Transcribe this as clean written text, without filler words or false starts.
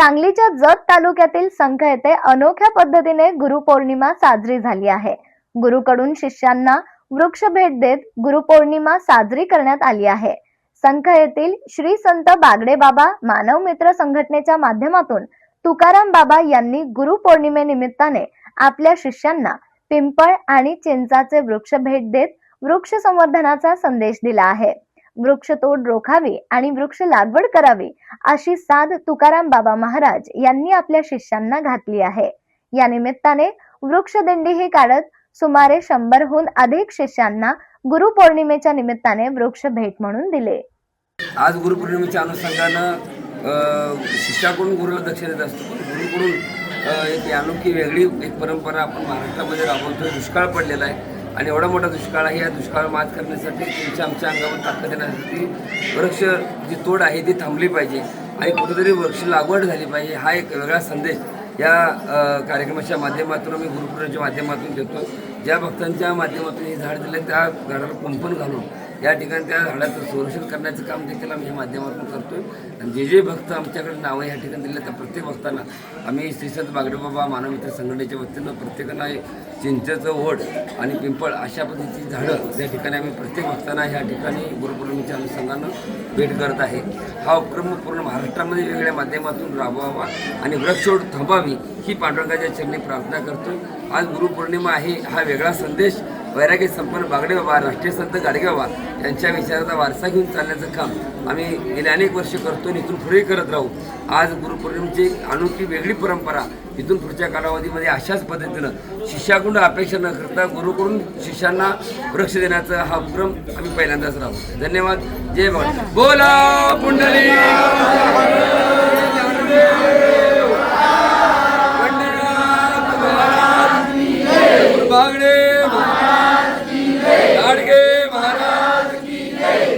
सांगलीच्या जत तालुक्यातील संख येथे अनोख्या पद्धतीने गुरुपौर्णिमा साजरी झाली आहे। गुरुकडून शिष्यांना वृक्ष भेट देत गुरुपौर्णिमा साजरी करण्यात आली आहे। संख येथील श्री संत बागडे बाबा मानव मित्र संघटनेच्या माध्यमातून तुकाराम बाबा यांनी गुरुपौर्णिमेनिमित्ताने आपल्या शिष्यांना पिंपळ आणि चिंचाचे वृक्ष भेट देत वृक्ष संवर्धनाचा संदेश दिला आहे। वृक्षतोड रोखावी आणि वृक्ष लागवड करावी अशी साद तुकाराम बाबा महाराज यांनी आपल्या शिष्यांना घातली आहे। या निमित्ताने वृक्षदिंडीही काढत सुमारे 100हून अधिक शिष्यांना गुरुपौर्णिमेच्या निमित्ताने वृक्ष भेट म्हणून दिले। आज गुरुपौर्णिमेच्या अनुषंगानं शिष्याकडून गुरुला दक्षिणा देत असतो। गुरुकडून एक अनोखी वेगळी एक परंपरा आपण महाराष्ट्रामध्ये राबवतोय। दुष्काळ पडलेला आहे आणि एवढा मोठा दुष्काळ आहे। या दुष्काळ मात करण्यासाठी आमच्या अंगावर ताकद येण्यासाठी वृक्ष जी तोड आहे ती थांबली पाहिजे आणि कुठेतरी वृक्ष लागवड झाली पाहिजे। हा एक वेगळा संदेश या कार्यक्रमाच्या माध्यमातून आम्ही गुरुपौर्णिमेच्या माध्यमातून देतो। ज्या भक्तांच्या माध्यमातून हे झाड दिले त्या झाडाला कुंपण घालून या ठिकाणी त्या झाडाचं संरक्षण करण्याचं काम देखील आम्ही या माध्यमातून करतोय। आणि जे भक्त आमच्याकडे नावं या ठिकाणी दिले त्या प्रत्येक भक्तांना आम्ही श्री संत बागडे बाबा मानव मित्र संघटनेच्या वतीनं प्रत्येकांना चिंचेचं वड आणि पिंपळ अशा पद्धतीची झाडं या ठिकाणी आम्ही प्रत्येक भक्तांना या ठिकाणी गुरुपौर्णिमेच्या अनुषंगानं भेट करत आहे। हा उपक्रम पूर्ण महाराष्ट्रामध्ये वेगवेगळ्या माध्यमातून राबवावा आणि वृक्षतोड थांबावी ही पांडुरंगाच्या चरणी प्रार्थना करतोय। आज गुरुपौर्णिमा आहे हा वेगळा संदेश वैराग्य संपन्न बागडे बाबा राष्ट्रीय संत गाडगे बाबा यांच्या विचाराचा वारसा घेऊन चालण्याचं काम आम्ही गेले अनेक वर्ष करतो आणि इथून पुढे करत राहू। आज गुरुपौर्णिमेची अनोखी वेगळी परंपरा इथून पुढच्या कालावधीमध्ये अशाच पद्धतीनं शिष्याकडून अपेक्षा न करता गुरुकडून शिष्यांना वृक्ष देण्याचा हा उपक्रम आम्ही पहिल्यांदाच राहू। धन्यवाद। जय भगवान। बोला पुंडली बागडे महाराज की जय।